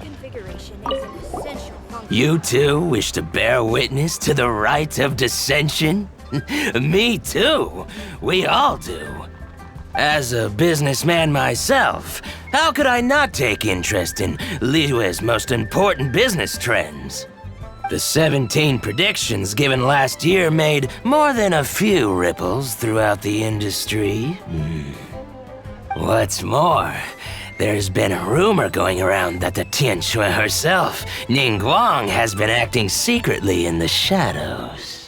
Reconfiguration is an essential function. You too wish to bear witness to the rite of dissension? Me too. We all do. As a businessman myself, how could I not take interest in Liyue's most important business trends? The 17 predictions given last year made more than a few ripples throughout the industry. What's more, there's been a rumor going around that the Tianshui herself, Ningguang, has been acting secretly in the shadows.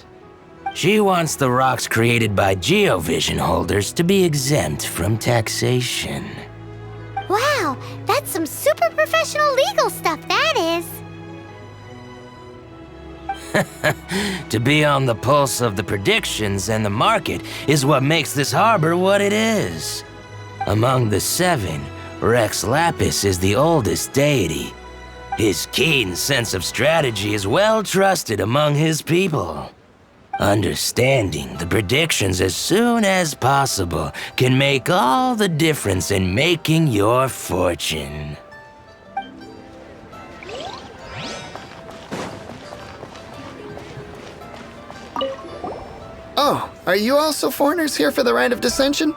She wants the rocks created by Geovision holders to be exempt from taxation. Wow, that's some super professional legal stuff, that is. To be on the pulse of the predictions and the market is what makes this harbor what it is. Among the 7, Rex Lapis is the oldest deity. His keen sense of strategy is well trusted among his people. Understanding the predictions as soon as possible can make all the difference in making your fortune. Oh, are you also foreigners here for the Rite of Dissension?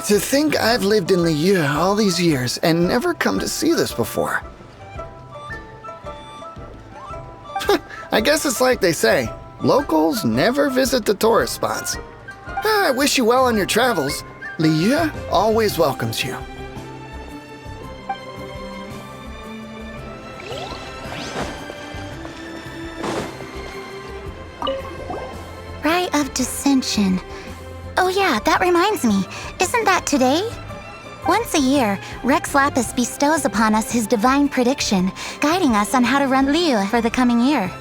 To think I've lived in Liyue all these years and never come to see this before. I guess it's like they say, locals never visit the tourist spots. I wish you well on your travels. Liyue always welcomes you. Rite of Dissension. Oh yeah, that reminds me. Isn't that today? Once a year, Rex Lapis bestows upon us his divine prediction, guiding us on how to run Liyue for the coming year.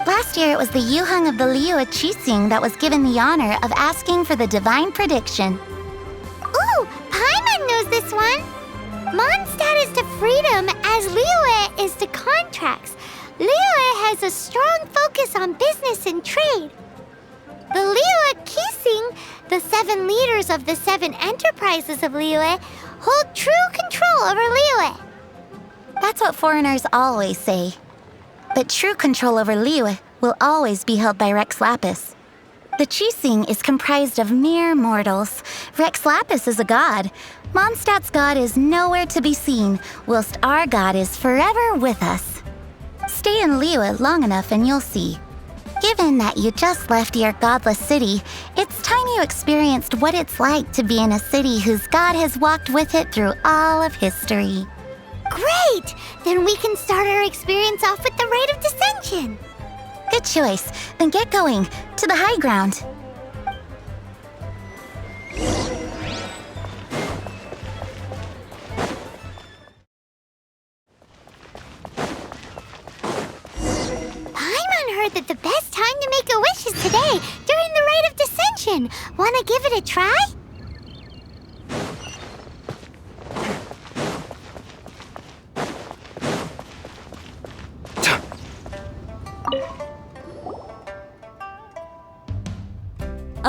Last year, it was the Yuheng of the Liyue Qixing that was given the honor of asking for the divine prediction. Ooh, Paimon knows this one! Mondstadt is to freedom as Liyue is to contracts. Liyue has a strong focus on business and trade. The Liyue Qixing, the 7 leaders of the 7 enterprises of Liyue, hold true control over Liyue. That's what foreigners always say. But true control over Liyue will always be held by Rex Lapis. The Qixing is comprised of mere mortals. Rex Lapis is a god. Mondstadt's god is nowhere to be seen, whilst our god is forever with us. Stay in Liyue long enough and you'll see. Given that you just left your godless city, it's time you experienced what it's like to be in a city whose god has walked with it through all of history. Great! Then we can start our experience off with the Rite of Dissension. Good choice. Then get going. To the high ground. Paimon heard that the best time to make a wish is today, during the Rite of Dissension. Wanna give it a try?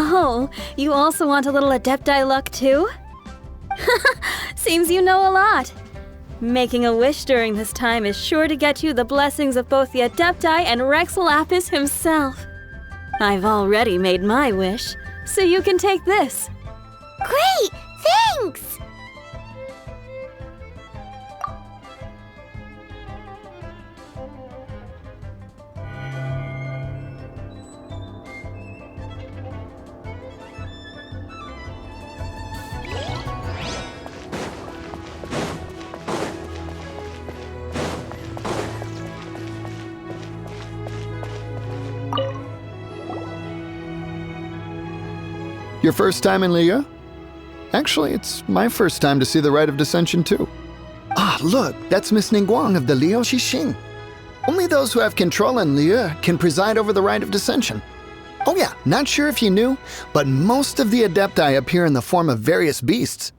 Oh, you also want a little Adepti luck too? Seems you know a lot. Making a wish during this time is sure to get you the blessings of both the Adepti and Rex Lapis himself. I've already made my wish, so you can take this. Great! Thanks! Your first time in Liyue? Actually, it's my first time to see the Rite of Dissension too. Ah, look, that's Miss Ningguang of the Liyue Qixing. Only those who have control in Liyue can preside over the Rite of Dissension. Oh yeah, not sure if you knew, but most of the Adepti appear in the form of various beasts.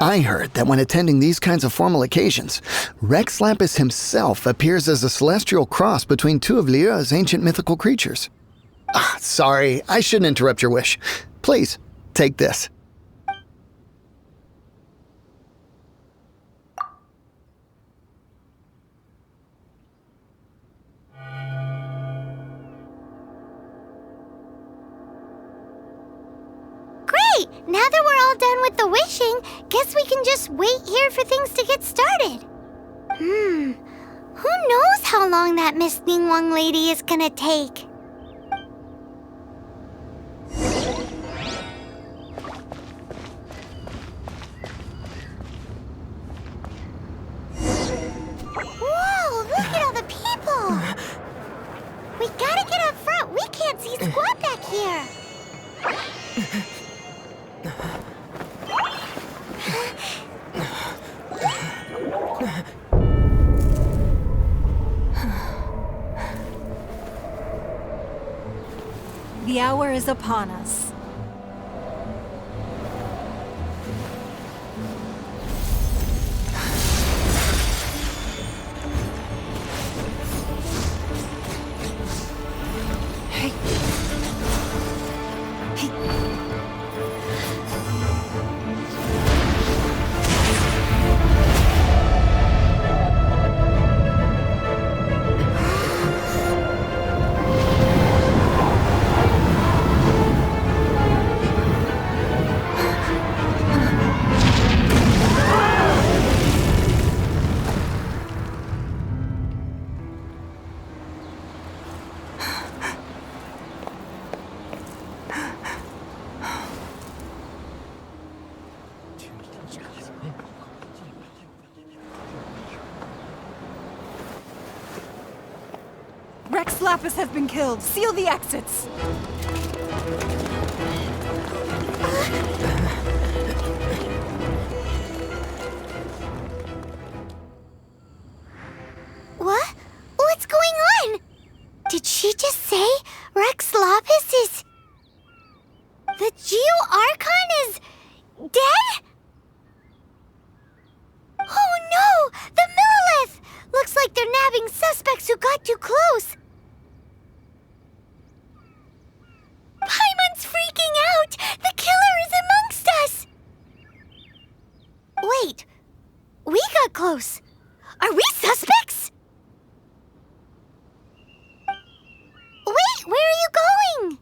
I heard that when attending these kinds of formal occasions, Rex Lapis himself appears as a celestial cross between 2 of Liyue's ancient mythical creatures. Ah, sorry, I shouldn't interrupt your wish. Please, take this. Now that we're all done with the wishing, guess we can just wait here for things to get started. Who knows how long that Miss Ningguang lady is gonna take? Whoa, look at all the people! We gotta get up front. We can't see squat back here. The hour is upon us. Rex Lapis has been killed. Seal the exits. What? What's going on? Did she just say Rex Lapis is... The Archon is... dead? Oh no! The Monolith! Looks like they're nabbing suspects who got too close. Paimon's freaking out! The killer is amongst us! Wait. We got close. Are we suspects? Wait, where are you going?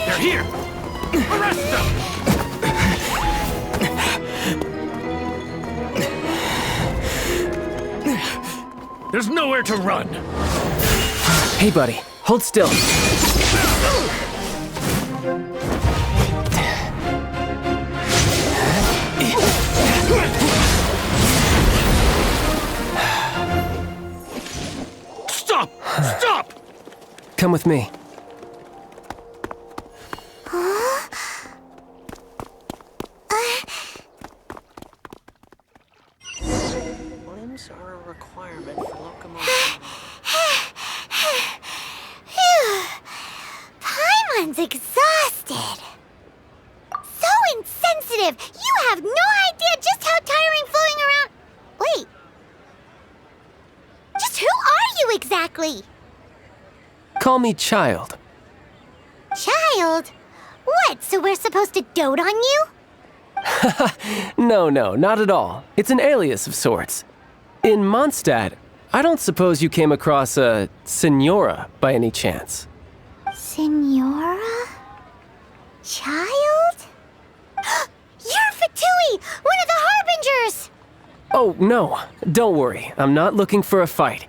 They're here! Arrest them! There's nowhere to run! Hey, buddy. Hold still. Stop! Stop! Come with me. Limbs are a requirement for locomotion. Paimon's exhausted. So insensitive. You have no idea just how tiring floating around... Wait. Just who are you exactly? Call me Child. Child? What, so we're supposed to dote on you? No, not at all. It's an alias of sorts. In Mondstadt, I don't suppose you came across a Senora by any chance. Senora? Child? You're Fatui, one of the Harbingers! Oh, no. Don't worry. I'm not looking for a fight.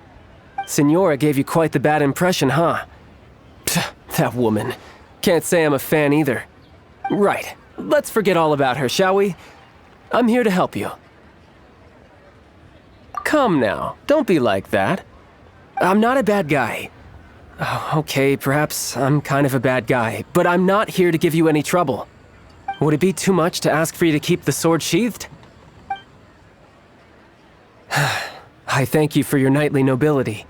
Senora gave you quite the bad impression, huh? Pfft, that woman. Can't say I'm a fan either. Right. Let's forget all about her, shall we? I'm here to help you. Come now. Don't be like that. I'm not a bad guy. Oh, okay, perhaps I'm kind of a bad guy, but I'm not here to give you any trouble. Would it be too much to ask for you to keep the sword sheathed? I thank you for your knightly nobility.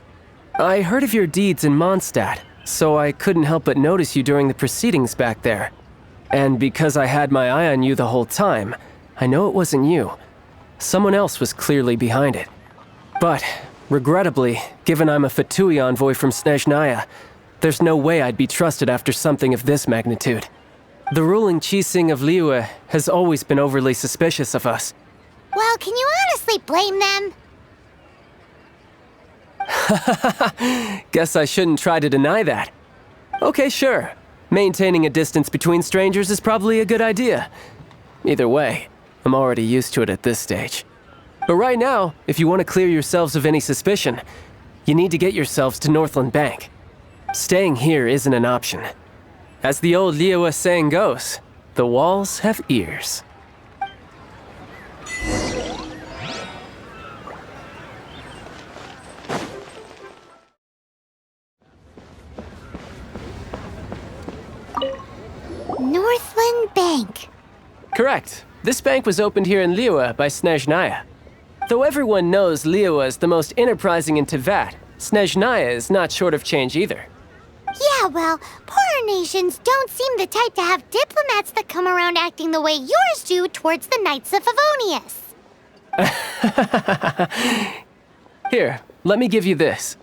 I heard of your deeds in Mondstadt, so I couldn't help but notice you during the proceedings back there. And because I had my eye on you the whole time, I know it wasn't you. Someone else was clearly behind it. But, regrettably, given I'm a Fatui envoy from Snezhnaya, there's no way I'd be trusted after something of this magnitude. The ruling Qixing of Liyue has always been overly suspicious of us. Well, can you honestly blame them? Guess I shouldn't try to deny that. Okay, sure. Maintaining a distance between strangers is probably a good idea. Either way, I'm already used to it at this stage. But right now, if you want to clear yourselves of any suspicion, you need to get yourselves to Northland Bank. Staying here isn't an option. As the old Liyue saying goes, the walls have ears. Northland Bank. Correct. This bank was opened here in Liyue by Snezhnaya. Though everyone knows Liyue is the most enterprising in Teyvat, Snezhnaya is not short of change either. Yeah, well, poorer nations don't seem the type to have diplomats that come around acting the way yours do towards the Knights of Favonius. Here, let me give you this.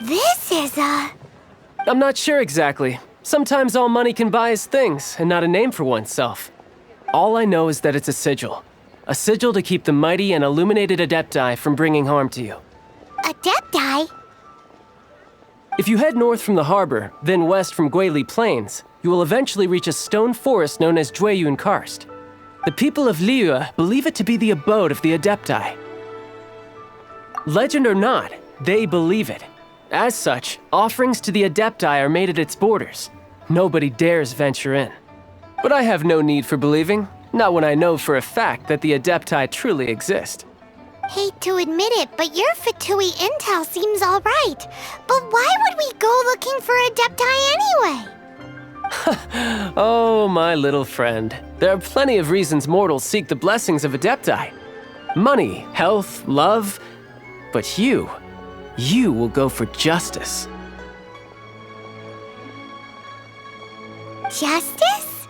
This is I'm not sure exactly. Sometimes all money can buy is things, and not a name for oneself. All I know is that it's a sigil. A sigil to keep the mighty and illuminated Adepti from bringing harm to you. Adepti? If you head north from the harbor, then west from Guili Plains, you will eventually reach a stone forest known as Jueyun Karst. The people of Liyue believe it to be the abode of the Adepti. Legend or not, they believe it. As such, offerings to the Adepti are made at its borders. Nobody dares venture in. But I have no need for believing, not when I know for a fact that the Adepti truly exist. Hate to admit it, but your Fatui intel seems alright. But why would we go looking for Adepti anyway? Oh, my little friend. There are plenty of reasons mortals seek the blessings of Adepti. Money, health, love. But you will go for justice. Justice?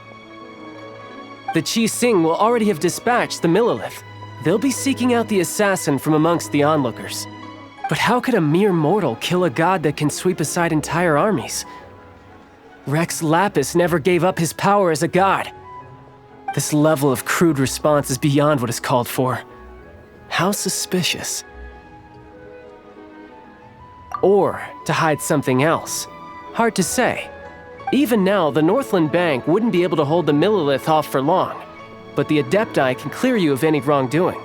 The Qixing will already have dispatched the Monoliths. They'll be seeking out the assassin from amongst the onlookers. But how could a mere mortal kill a god that can sweep aside entire armies? Rex Lapis never gave up his power as a god. This level of crude response is beyond what is called for. How suspicious. Or to hide something else. Hard to say. Even now, the Northland Bank wouldn't be able to hold the Monolith off for long. But the Adepti can clear you of any wrongdoing.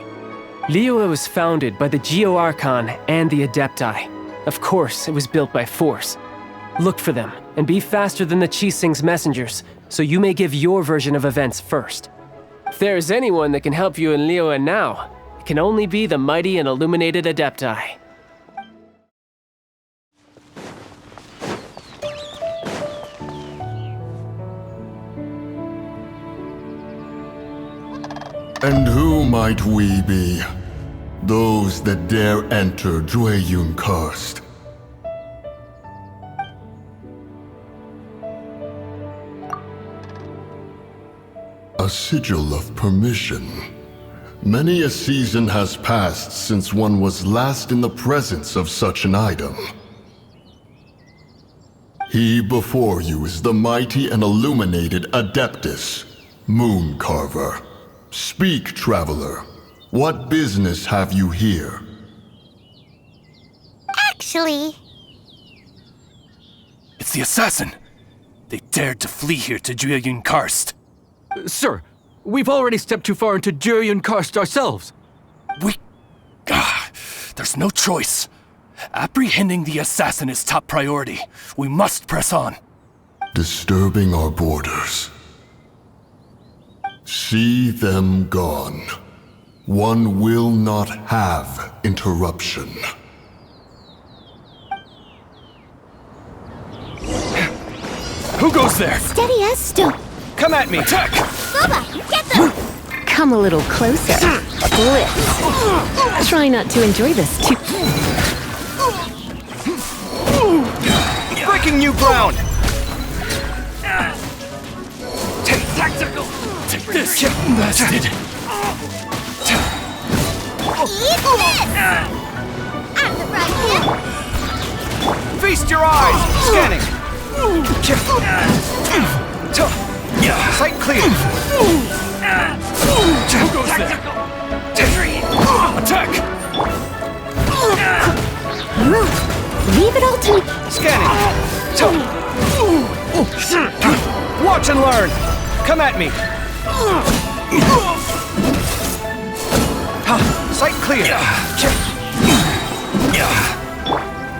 Liyue was founded by the Archon and the Adepti. Of course, it was built by force. Look for them, and be faster than the Qixing's messengers, so you may give your version of events first. If there is anyone that can help you in Liyue now, it can only be the mighty and illuminated Adepti. And who might we be? Those that dare enter Jueyun Karst. A sigil of permission. Many a season has passed since one was last in the presence of such an item. He before you is the mighty and illuminated Adeptus, Moon Carver. Speak, traveler. What business have you here? Actually... It's the assassin! They dared to flee here to Jueyun Karst. Sir, we've already stepped too far into Jueyun Karst ourselves. There's no choice. Apprehending the assassin is top priority. We must press on. Disturbing our borders. See them gone. One will not have interruption. Who goes there? Steady as stone. Come at me! Attack! Bubba, get them! Come a little closer. Blitz. Try not to enjoy this too. Breaking new ground! Take tactical! Take this! Get invested! Eat this! I'm the right here! Feast your eyes! Scanning! Sight clear. Who goes there? Attack! Leave it all to me. Scanning. Watch and learn. Come at me. Sight clear.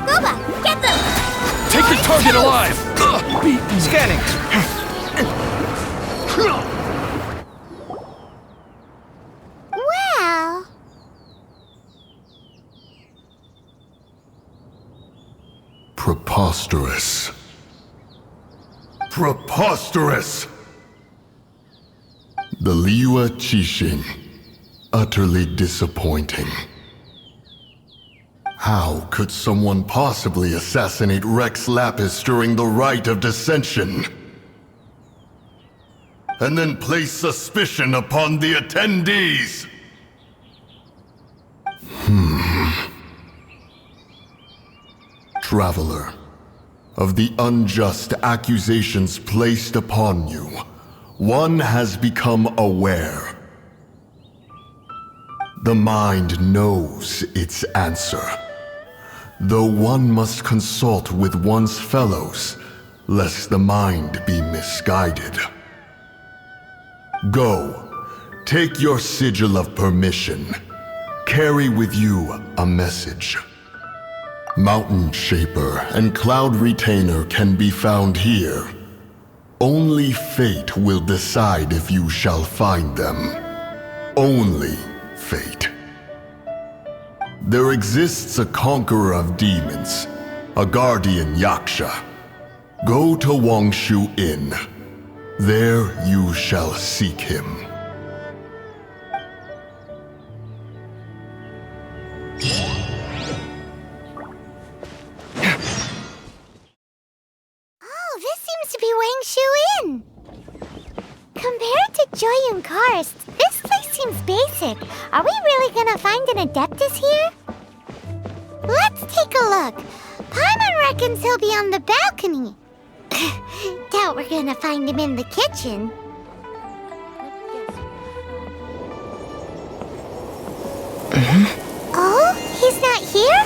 Boba, get them. Take the target alive! Scanning. Well... Preposterous. Preposterous! The Liyue Qixing. Utterly disappointing. How could someone possibly assassinate Rex Lapis during the Rite of Dissension? And then place suspicion upon the attendees? Traveler, of the unjust accusations placed upon you, one has become aware. The mind knows its answer, though one must consult with one's fellows, lest the mind be misguided. Go, take your sigil of permission. Carry with you a message. Mountain Shaper and Cloud Retainer can be found here. Only fate will decide if you shall find them. Only fate. There exists a conqueror of demons, a guardian Yaksha. Go to Wangshu Inn. There you shall seek him. Compared to Joyun Karst, this place seems basic. Are we really gonna find an Adeptus here? Let's take a look. Paimon reckons he'll be on the balcony. Doubt we're gonna find him in the kitchen. Oh, he's not here?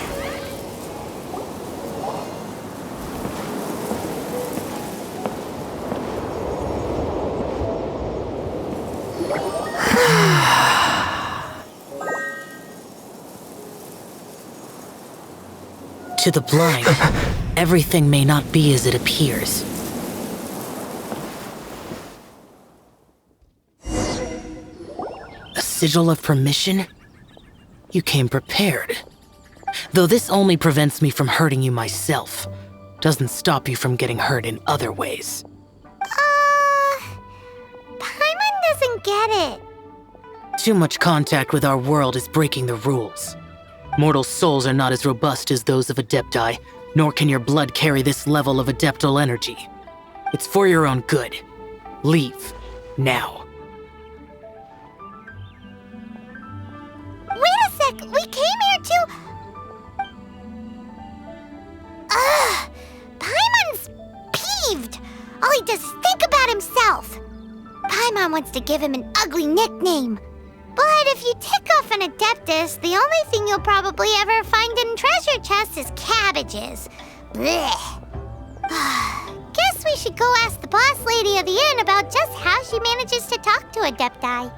To the blind, everything may not be as it appears. A sigil of permission? You came prepared. Though this only prevents me from hurting you myself, doesn't stop you from getting hurt in other ways. Paimon doesn't get it. Too much contact with our world is breaking the rules. Mortal souls are not as robust as those of Adepti, nor can your blood carry this level of adeptal energy. It's for your own good. Leave. Now. Wait a sec! We came here to... Paimon's peeved! All he does is think about himself! Paimon wants to give him an ugly nickname. But if you tick off an Adeptus, the only thing you'll probably ever find in treasure chests is cabbages. Blech. Guess we should go ask the boss lady of the inn about just how she manages to talk to Adepti.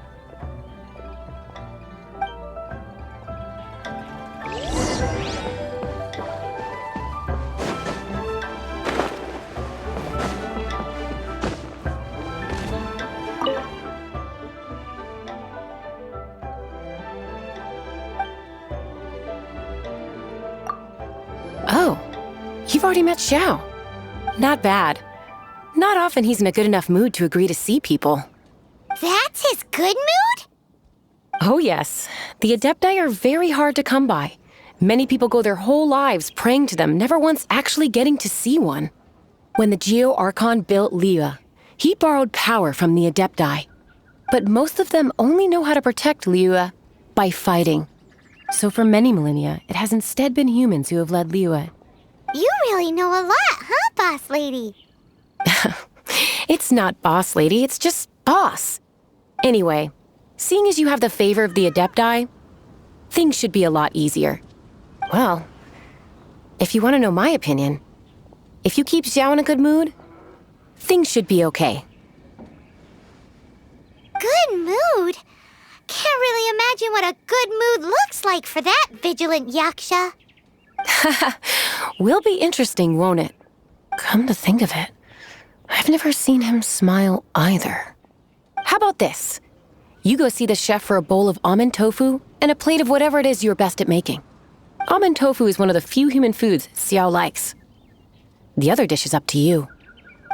Oh, you've already met Xiao. Not bad. Not often he's in a good enough mood to agree to see people. That's his good mood? Oh yes. The Adepti are very hard to come by. Many people go their whole lives praying to them, never once actually getting to see one. When the Geo Archon built Liyue, he borrowed power from the Adepti. But most of them only know how to protect Liyue by fighting. So for many millennia, it has instead been humans who have led Liyue. You really know a lot, huh, boss lady? It's not boss lady, it's just boss. Anyway, seeing as you have the favor of the Adepti, things should be a lot easier. Well, if you want to know my opinion, if you keep Xiao in a good mood, things should be okay. Good mood? Can't really imagine what a good mood looks like for that vigilant Yaksha. Will be interesting, won't it? Come to think of it, I've never seen him smile either. How about this? You go see the chef for a bowl of almond tofu and a plate of whatever it is you're best at making. Almond tofu is one of the few human foods Xiao likes. The other dish is up to you.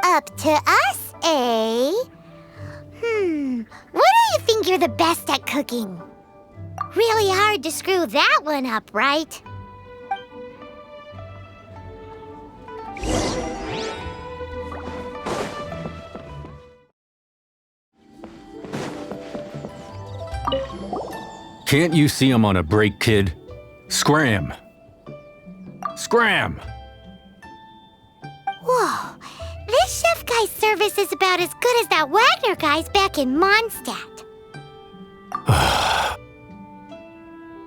Up to us, eh? What do you think you're the best at cooking? Really hard to screw that one up, right? Can't you see I'm on a break, kid? Scram! Scram! Whoa, this chef guy's service is about as good as that Wagner guy's back in Mondstadt.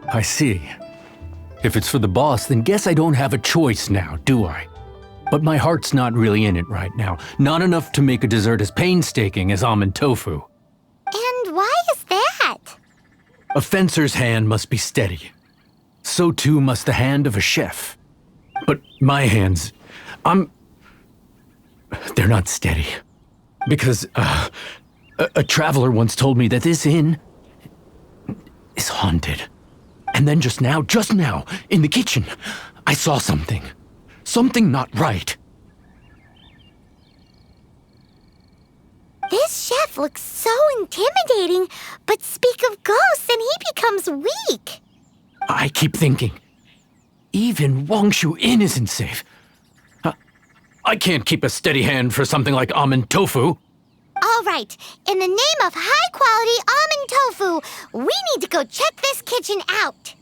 I see. If it's for the boss, then guess I don't have a choice now, do I? But my heart's not really in it right now. Not enough to make a dessert as painstaking as almond tofu. And why is that? A fencer's hand must be steady. So too must the hand of a chef. But my hands, they're not steady. Because, a traveler once told me that this inn is haunted. And then just now, in the kitchen, I saw something. Something not right. This chef looks so intimidating, but speak of ghosts and he becomes weak. I keep thinking, even Wangshu Inn isn't safe. I can't keep a steady hand for something like almond tofu. All right, in the name of high-quality almond tofu, we need to go check this kitchen out.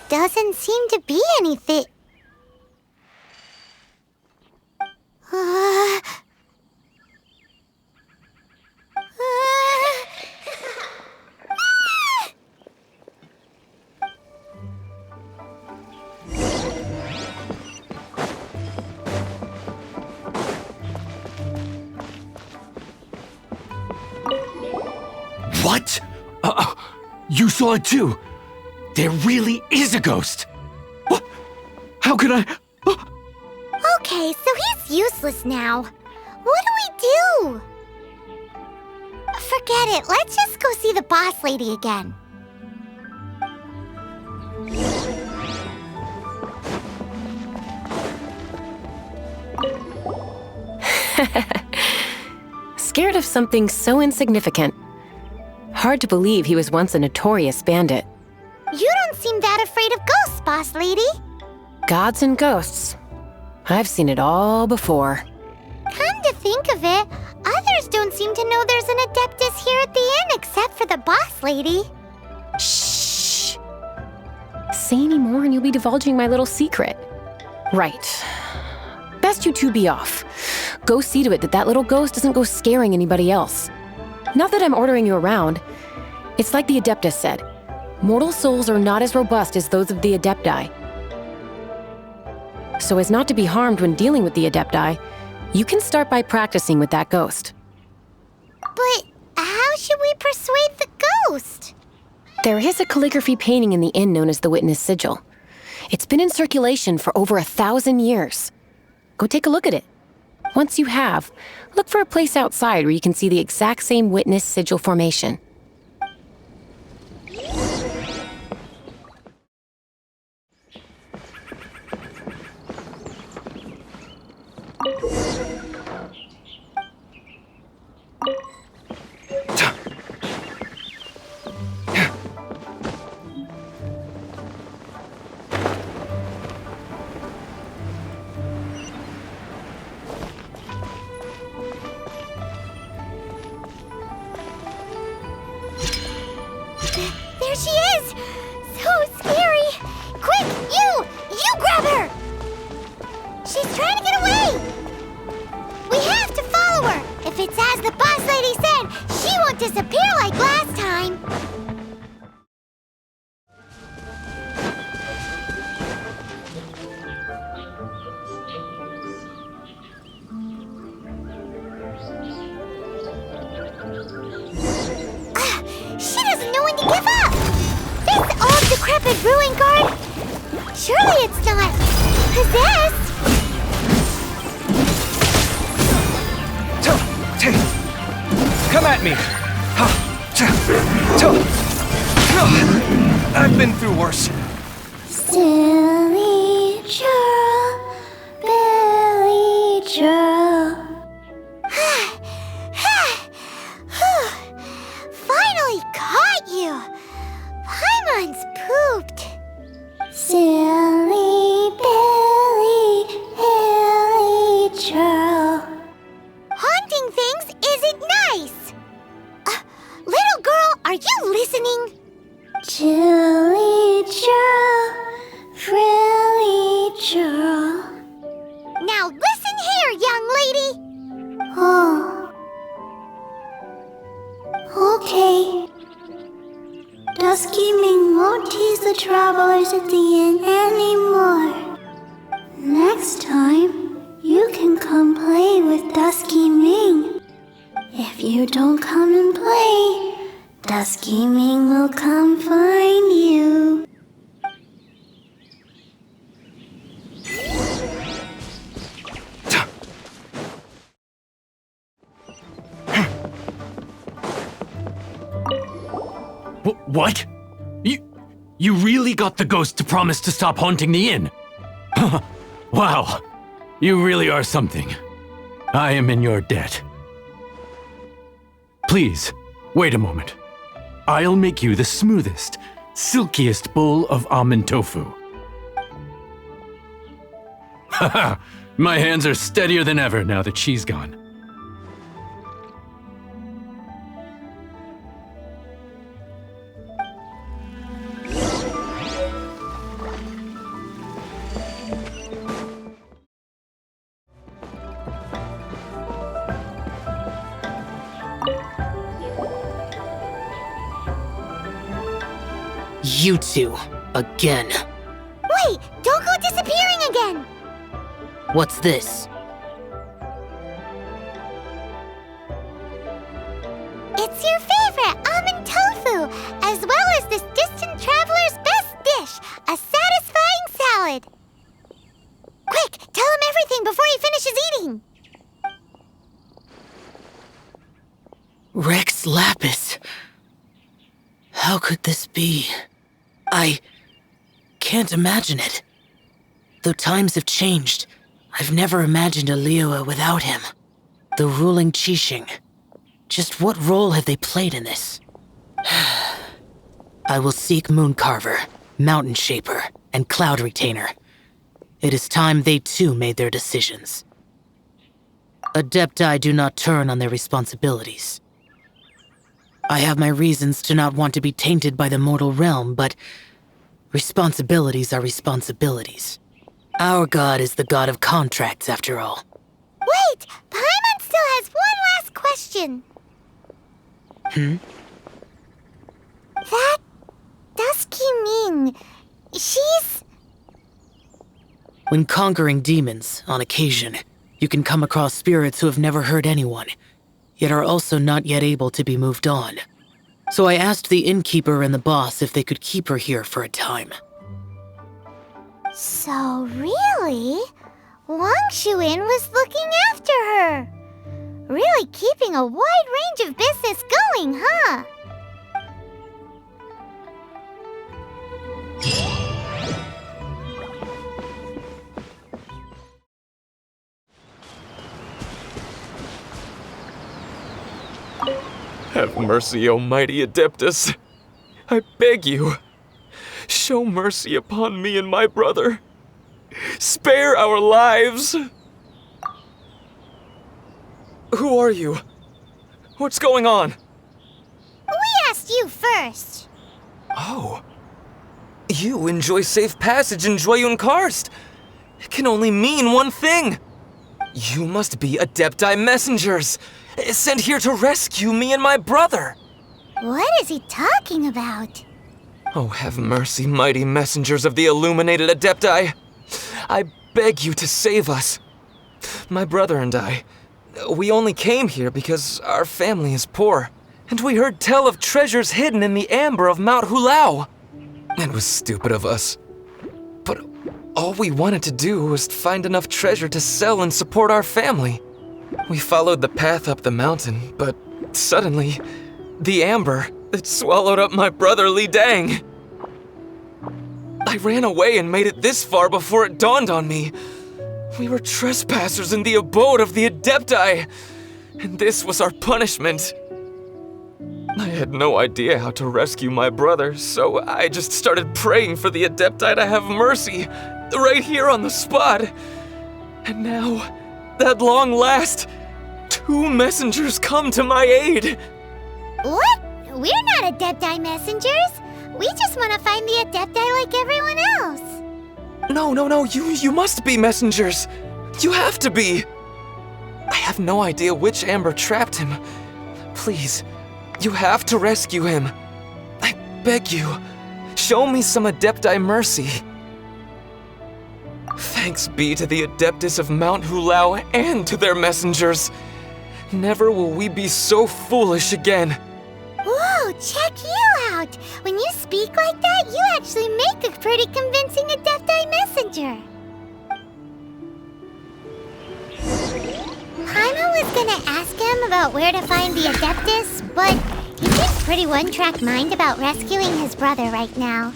Doesn't seem to be anything. What? You saw it too? There really is a ghost! What? How could I? Okay, so he's useless now. What do we do? Forget it. Let's just go see the boss lady again. Scared of something so insignificant. Hard to believe he was once a notorious bandit. You don't seem that afraid of ghosts, boss lady. Gods and ghosts. I've seen it all before. Come to think of it, others don't seem to know there's an Adeptus here at the inn except for the boss lady. Shh. Say any more and you'll be divulging my little secret. Right. Best you two be off. Go see to it that little ghost doesn't go scaring anybody else. Not that I'm ordering you around. It's like the Adeptus said. Mortal souls are not as robust as those of the Adepti. So as not to be harmed when dealing with the Adepti, you can start by practicing with that ghost. But how should we persuade the ghost? There is a calligraphy painting in the inn known as the Witness Sigil. It's been in circulation for over 1,000 years. Go take a look at it. Once you have, look for a place outside where you can see the exact same Witness Sigil formation. So scary! Quick, you grab her! She's trying to get away! We have to follow her! If it's as the boss lady said, she won't disappear like last time! She doesn't know when to give up! This old decrepit ruin guard? Surely it's not possessed! Come at me! I've been through worse. Silly churl, Billy churl. Finally caught you! Paimon's pooped. Silly Billy, Billy churl. Haunting things isn't nice! Little girl, are you listening? Chilly churl, frilly churl. Now listen here, young lady! Oh. Okay. Dusky Ming won't tease the travelers at the inn anymore. Next time, you can come play with Dusky Ming. If you don't come and play, Dusky Ming will come find you. What? You really got the ghost to promise to stop haunting the inn? Wow, you really are something. I am in your debt. Please, wait a moment. I'll make you the smoothest, silkiest bowl of almond tofu. Haha, my hands are steadier than ever now that she's gone. You two, again. Wait, don't go disappearing again! What's this? It's your favorite almond tofu, as well as this distant traveler's best dish, a satisfying salad. Quick, tell him everything before he finishes eating. Rex Lapis. How could this be? I can't imagine it. Though times have changed, I've never imagined a Liyue without him. The ruling Qixing. Just what role have they played in this? I will seek Mooncarver, Mountain Shaper, and Cloud Retainer. It is time they too made their decisions. Adepti do not turn on their responsibilities. I have my reasons to not want to be tainted by the mortal realm, but responsibilities are responsibilities. Our god is the god of contracts, after all. Wait! Paimon still has one last question. That Dusky Ming, she's... When conquering demons, on occasion, you can come across spirits who have never hurt anyone, yet are also not yet able to be moved on. So I asked the innkeeper and the boss if they could keep her here for a time. So really, Wangshu Inn was looking after her. Really keeping a wide range of business going, huh? Have mercy, O mighty Adeptus. I beg you, show mercy upon me and my brother. Spare our lives. Who are you? What's going on? We asked you first. Oh, You enjoy safe passage in Joyun Karst. It can only mean one thing. You must be Adepti messengers, sent here to rescue me and my brother. What is he talking about? Oh, have mercy, mighty messengers of the illuminated Adepti. I beg you to save us. My brother and I, we only came here because our family is poor, and we heard tell of treasures hidden in the amber of Mount Hulao. It was stupid of us. But all we wanted to do was find enough treasure to sell and support our family. We followed the path up the mountain, but suddenly, the amber, it swallowed up my brother Li Dang. I ran away and made it this far before it dawned on me. We were trespassers in the abode of the Adepti, and this was our punishment. I had no idea how to rescue my brother, so I just started praying for the Adepti to have mercy, right here on the spot. And now, at long last, 2 messengers come to my aid. What? We're not Adepti messengers. We just want to find the Adepti like everyone else. No, you must be messengers. You have to be. I have no idea which amber trapped him. Please, you have to rescue him. I beg you, show me some Adepti mercy. Thanks be to the Adeptus of Mount Hulao and to their messengers. Never will we be so foolish again. Whoa, check you out! When you speak like that, you actually make a pretty convincing Adepti messenger. Paimon was gonna ask him about where to find the Adeptus, but he seems pretty one-track mind about rescuing his brother right now.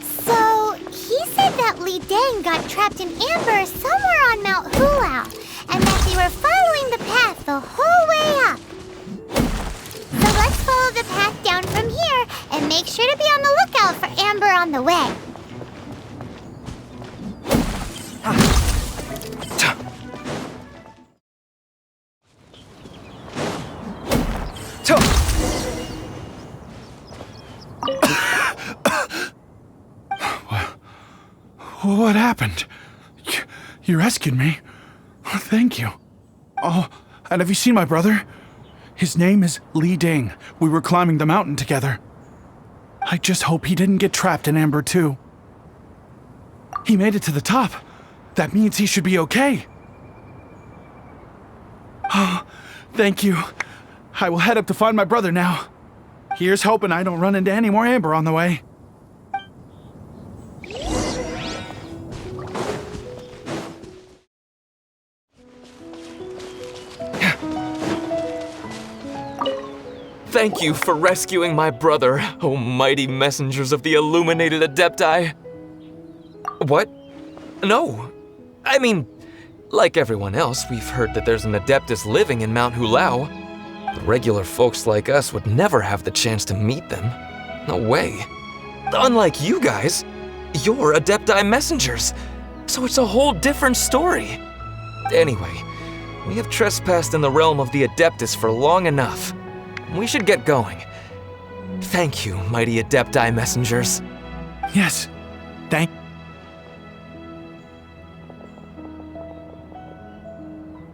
So, he said that Li Dang got trapped in amber somewhere on Mount Hulao, and that they were following the path the whole way up. So let's follow the path down from here and make sure to be on the lookout for amber on the way. What happened? You rescued me. Thank you. Oh, and have you seen my brother? His name is Li Ding. We were climbing the mountain together. I just hope he didn't get trapped in amber too. He made it to the top. That means he should be okay. Oh, thank you. I will head up to find my brother now. Here's hoping I don't run into any more amber on the way. Thank you for rescuing my brother, O mighty messengers of the illuminated Adepti. What? No. I mean, like everyone else, we've heard that there's an Adeptus living in Mount Hulao. But regular folks like us would never have the chance to meet them. No way. Unlike you guys, you're Adepti messengers, so it's a whole different story. Anyway, we have trespassed in the realm of the Adeptus for long enough. We should get going. Thank you, mighty Adepti messengers. Yes, thank.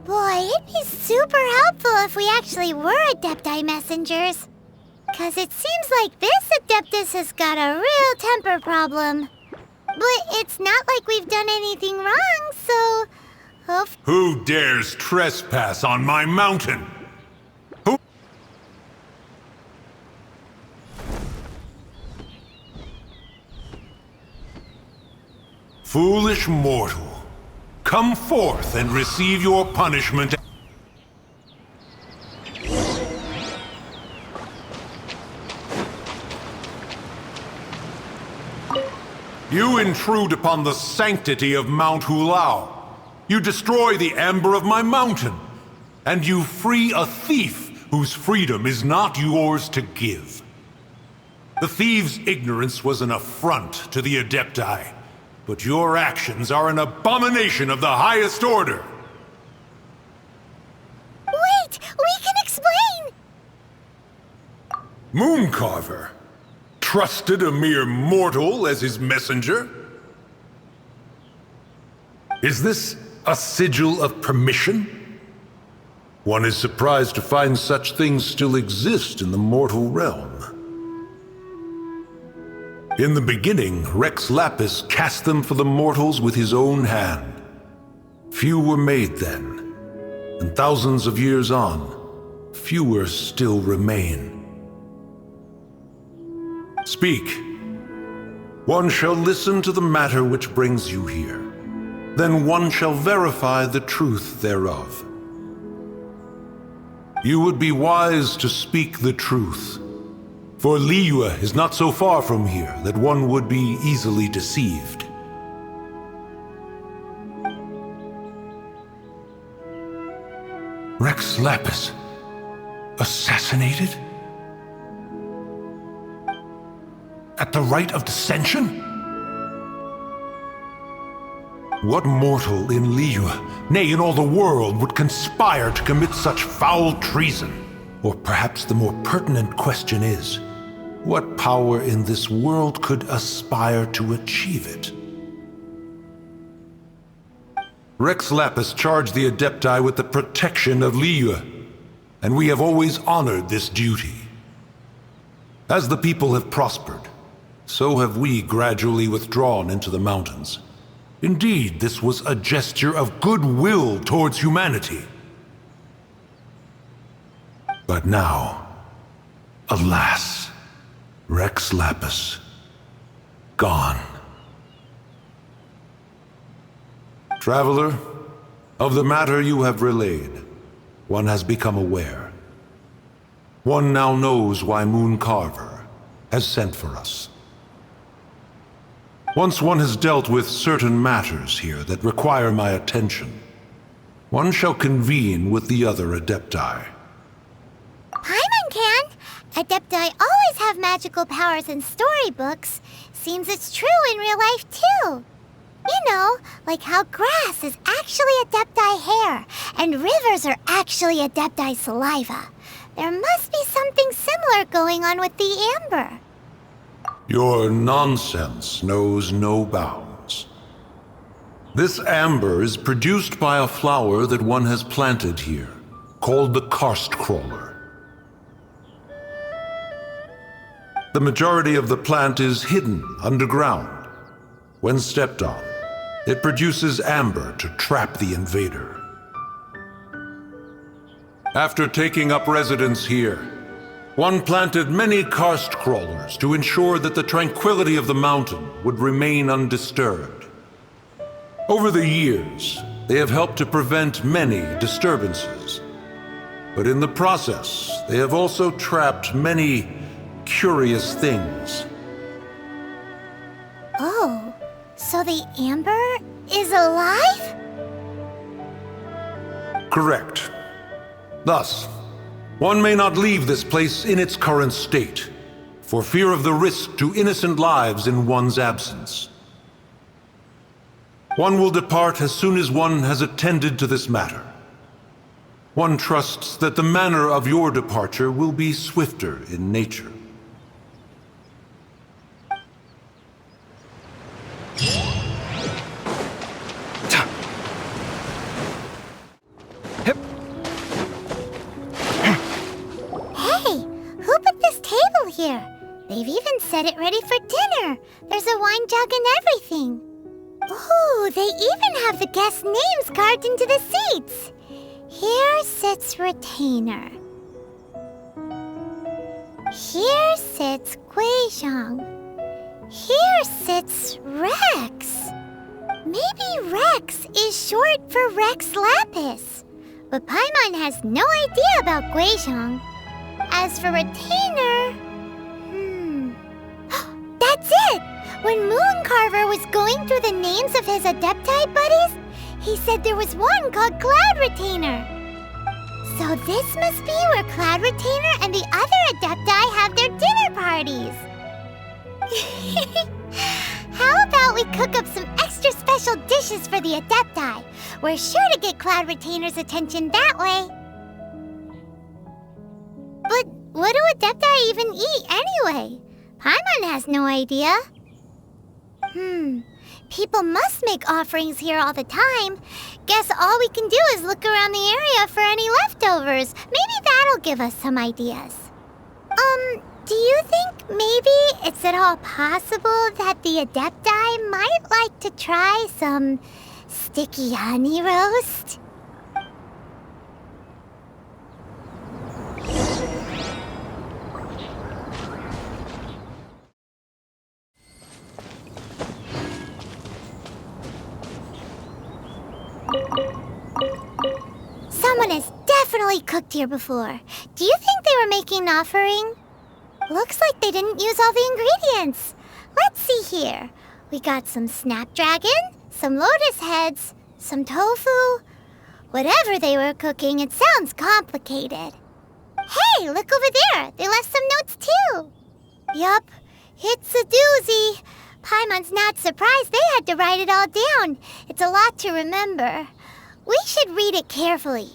Boy, it'd be super helpful if we actually were Adepti messengers. 'Cause it seems like this Adeptus has got a real temper problem. But it's not like we've done anything wrong, so... Who dares trespass on my mountain? Foolish mortal, come forth and receive your punishment. You intrude upon the sanctity of Mount Hulao. You destroy the amber of my mountain. And you free a thief whose freedom is not yours to give. The thief's ignorance was an affront to the Adepti. But your actions are an abomination of the highest order. Wait! We can explain! Mooncarver, trusted a mere mortal as his messenger? Is this a sigil of permission? One is surprised to find such things still exist in the mortal realm. In the beginning, Rex Lapis cast them for the mortals with his own hand. Few were made then, and thousands of years on, fewer still remain. Speak. One shall listen to the matter which brings you here. Then one shall verify the truth thereof. You would be wise to speak the truth, for Liyue is not so far from here that one would be easily deceived. Rex Lapis, assassinated? At the rite of dissension? What mortal in Liyue, nay, in all the world, would conspire to commit such foul treason? Or perhaps the more pertinent question is, what power in this world could aspire to achieve it? Rex Lapis charged the Adepti with the protection of Liyue, and we have always honored this duty. As the people have prospered, so have we gradually withdrawn into the mountains. Indeed, this was a gesture of goodwill towards humanity. But now, alas, Rex Lapis, gone. Traveler, of the matter you have relayed, one has become aware. One now knows why Moon Carver has sent for us. Once one has dealt with certain matters here that require my attention, one shall convene with the other Adepti. Paimon can! Adepti always have magical powers in storybooks. Seems it's true in real life, too. You know, like how grass is actually Adepti hair, and rivers are actually Adepti saliva. There must be something similar going on with the amber. Your nonsense knows no bounds. This amber is produced by a flower that one has planted here, called the karst crawler. The majority of the plant is hidden underground. When stepped on, it produces amber to trap the invader. After taking up residence here, one planted many karst crawlers to ensure that the tranquility of the mountain would remain undisturbed. Over the years, they have helped to prevent many disturbances. But in the process, they have also trapped many curious things. Oh, so the amber is alive? Correct. Thus, one may not leave this place in its current state, for fear of the risk to innocent lives in one's absence. One will depart as soon as one has attended to this matter. One trusts that the manner of your departure will be swifter in nature. Here. They've even set it ready for dinner. There's a wine jug and everything. Ooh, they even have the guest names carved into the seats. Here sits Retainer. Here sits Guizhong. Here sits Rex. Maybe Rex is short for Rex Lapis. But Paimon has no idea about Guizhong. As for Retainer... That's it! When Moon Carver was going through the names of his Adepti buddies, he said there was one called Cloud Retainer. So this must be where Cloud Retainer and the other Adepti have their dinner parties. How about we cook up some extra special dishes for the Adepti? We're sure to get Cloud Retainer's attention that way. But what do Adepti even eat anyway? Paimon has no idea. People must make offerings here all the time. Guess all we can do is look around the area for any leftovers. Maybe that'll give us some ideas. Do you think maybe it's at all possible that the Adepti might like to try some sticky honey roast? Someone has definitely cooked here before. Do you think they were making an offering? Looks like they didn't use all the ingredients. Let's see here. We got some snapdragon, some lotus heads, some tofu. Whatever they were cooking, it sounds complicated. Hey, look over there. They left some notes too. Yup, it's a doozy. Paimon's not surprised they had to write it all down. It's a lot to remember. We should read it carefully.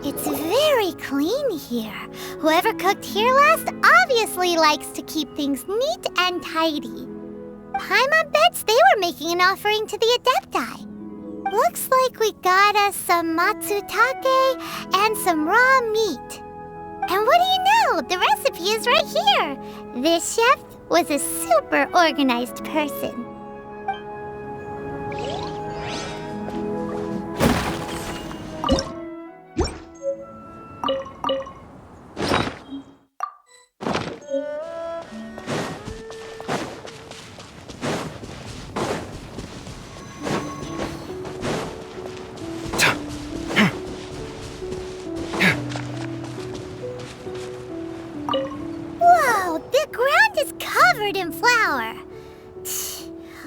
It's very clean here. Whoever cooked here last obviously likes to keep things neat and tidy. Paimon bets they were making an offering to the Adepti. Looks like we got us some matsutake and some raw meat. And what do you know? The recipe is right here. This chef was a super organized person. Whoa, the ground is covered in flour.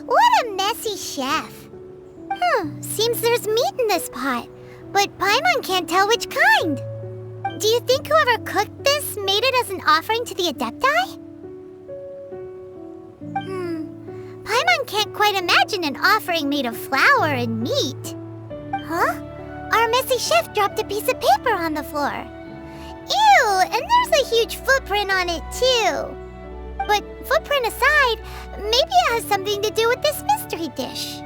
What a messy chef. Seems there's meat in this pot, but Paimon can't tell which kind. Do you think whoever cooked this made it as an offering to the Adepti? Paimon can't quite imagine an offering made of flour and meat. Huh? Our messy chef dropped a piece of paper on the floor. Ew, and there's a huge footprint on it too. But footprint aside, maybe it has something to do with this mystery dish.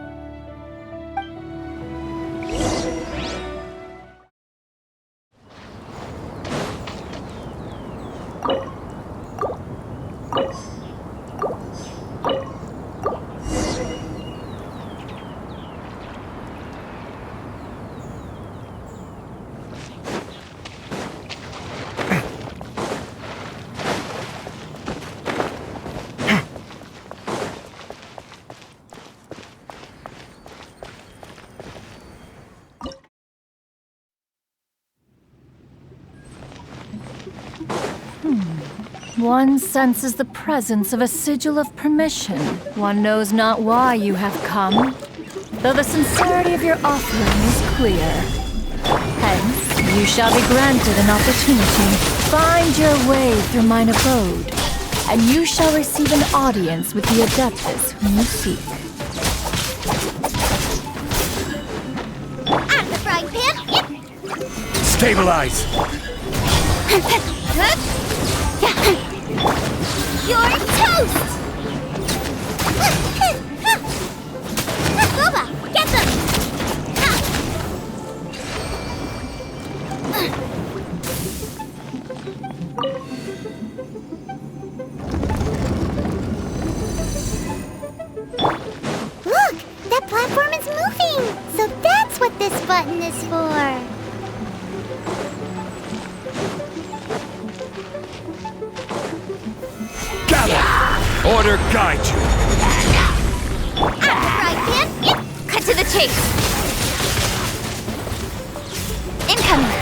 One senses the presence of a sigil of permission. One knows not why you have come, though the sincerity of your offering is clear. Hence, you shall be granted an opportunity. Find your way through mine abode, and you shall receive an audience with the Adeptus whom you seek. Out of the frying pan! Stabilize! You're toast! Boba, get them! Look! That platform is moving! So that's what this button is for! Order guide you! Out of the frying pan! Cut to the chase! Incoming!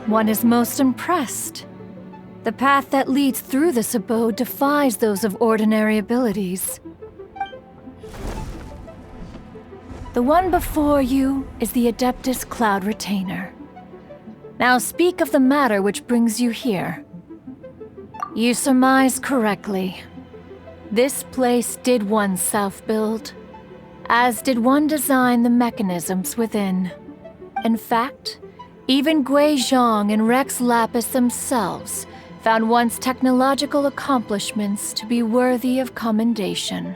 One is most impressed. The path that leads through this abode defies those of ordinary abilities. The one before you is the Adeptus Cloud Retainer. Now speak of the matter which brings you here. You surmise correctly. This place did one self-build, as did one design the mechanisms within. In fact, even Gui Zhang and Rex Lapis themselves found one's technological accomplishments to be worthy of commendation.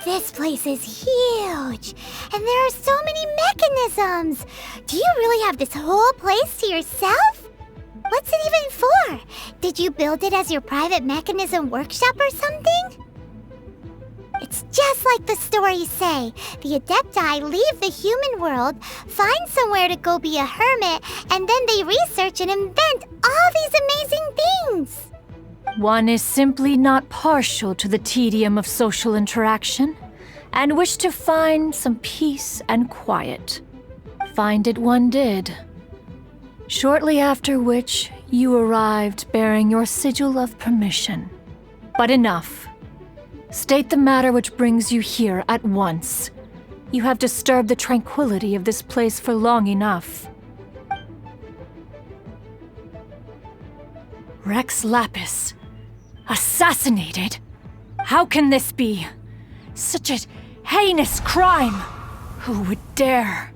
This place is huge, and there are so many mechanisms. Do you really have this whole place to yourself? What's it even for? Did you build it as your private mechanism workshop or something? It's just like the stories say. The Adepti leave the human world, find somewhere to go be a hermit, and then they research and invent all these amazing things. One is simply not partial to the tedium of social interaction, and wished to find some peace and quiet. Find it one did. Shortly after which, you arrived bearing your sigil of permission. But enough. State the matter which brings you here at once. You have disturbed the tranquility of this place for long enough. Rex Lapis. Assassinated? How can this be? Such a heinous crime! Who would dare?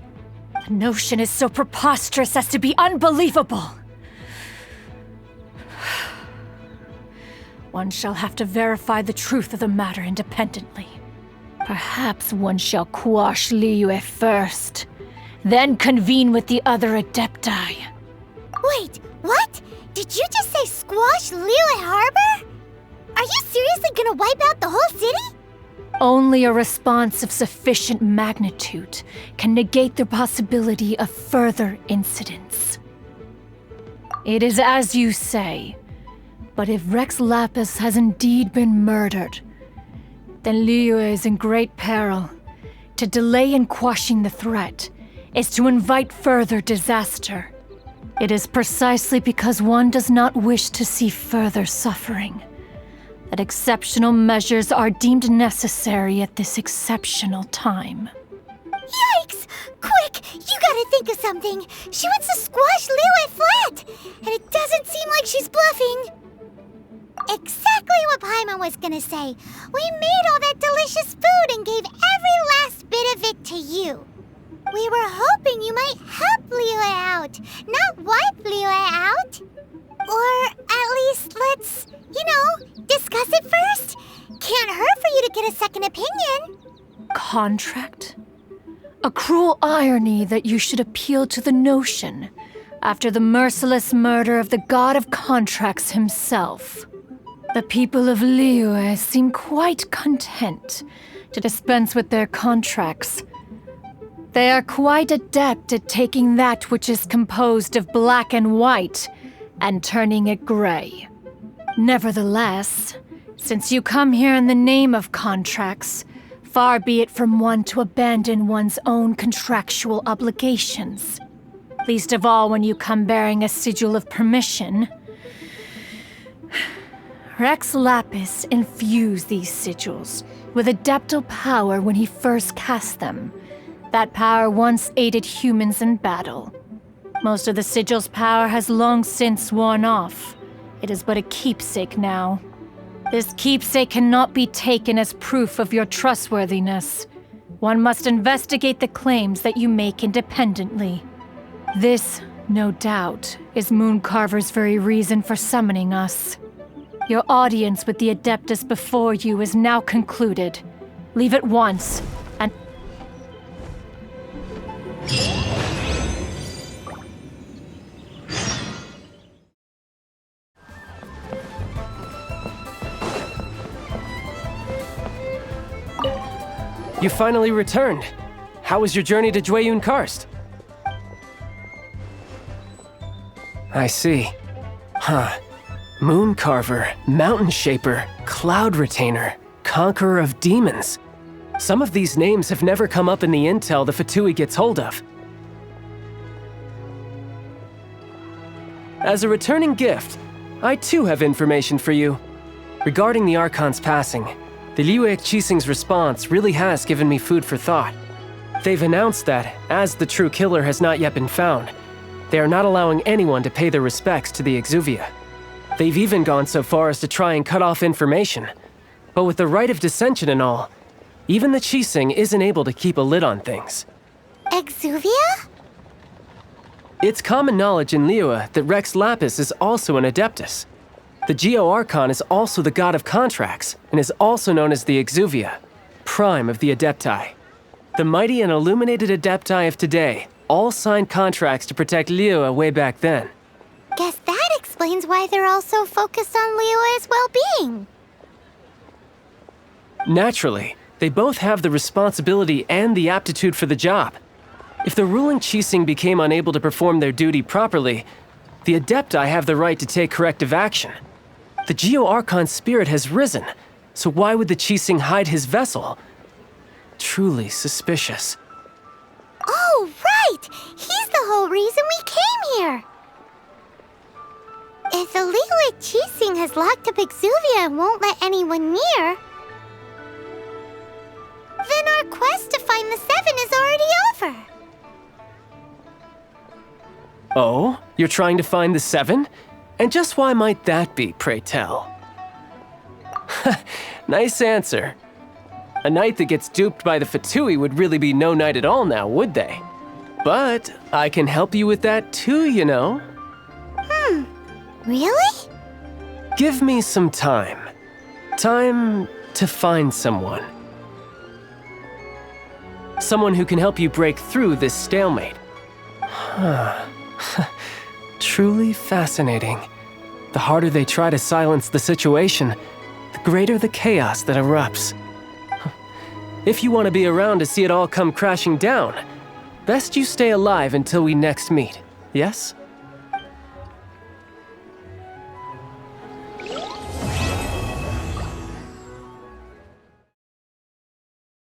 The notion is so preposterous as to be unbelievable. One shall have to verify the truth of the matter independently. Perhaps one shall quash Liyue first, then convene with the other Adepti. Wait, what? Did you just say squash Liyue Harbor? Are you seriously gonna wipe out the whole city? Only a response of sufficient magnitude can negate the possibility of further incidents. It is as you say. But if Rex Lapis has indeed been murdered, then Liyue is in great peril. To delay in quashing the threat is to invite further disaster. It is precisely because one does not wish to see further suffering that exceptional measures are deemed necessary at this exceptional time. Yikes! Quick! You gotta think of something. She wants to squash Liyue flat, and it doesn't seem like she's bluffing. Exactly what Paimon was gonna say. We made all that delicious food and gave every last bit of it to you. We were hoping you might help Liyue out, not wipe Liyue out. Or at least let's, discuss it first. Can't hurt for you to get a second opinion. Contract? A cruel irony that you should appeal to the notion after the merciless murder of the god of contracts himself. The people of Liyue seem quite content to dispense with their contracts. They are quite adept at taking that which is composed of black and white and turning it gray. Nevertheless, since you come here in the name of contracts, far be it from one to abandon one's own contractual obligations. Least of all when you come bearing a sigil of permission. Rex Lapis infused these sigils with adeptal power when he first cast them. That power once aided humans in battle. Most of the sigil's power has long since worn off. It is but a keepsake now. This keepsake cannot be taken as proof of your trustworthiness. One must investigate the claims that you make independently. This, no doubt, is Mooncarver's very reason for summoning us. Your audience with the Adeptus before you is now concluded. Leave at once, and... You finally returned. How was your journey to Jueyun Karst? I see. Huh. Mooncarver, Mountain Shaper, Cloud Retainer, Conqueror of Demons. Some of these names have never come up in the intel the Fatui gets hold of. As a returning gift, I too have information for you. Regarding the Archon's passing, the Liyue Qixing's response really has given me food for thought. They've announced that, as the true killer has not yet been found, they are not allowing anyone to pay their respects to the Exuvia. They've even gone so far as to try and cut off information. But with the right of dissension and all, even the Qixing isn't able to keep a lid on things. Exuvia? It's common knowledge in Liyue that Rex Lapis is also an Adeptus. The Geo Archon is also the god of contracts, and is also known as the Exuvia, prime of the Adepti. The mighty and illuminated Adepti of today all signed contracts to protect Liyue way back then. Guess that explains why they're all so focused on Liyue's well-being. Naturally, they both have the responsibility and the aptitude for the job. If the ruling Qixing became unable to perform their duty properly, the Adepti have the right to take corrective action. The Geo Archon's spirit has risen, so why would the Qixing hide his vessel? Truly suspicious. Oh, right! He's the whole reason we came here! If the Liyue Qixing has locked up Exuvia and won't let anyone near, then our quest to find the Seven is already over. Oh? You're trying to find the Seven? And just why might that be, pray tell? Nice answer. A knight that gets duped by the Fatui would really be no knight at all now, would they? But I can help you with that too, you know. Really? Give me some time. Time to find someone. Someone who can help you break through this stalemate. Truly fascinating. The harder they try to silence the situation, the greater the chaos that erupts. If you want to be around to see it all come crashing down, best you stay alive until we next meet, yes?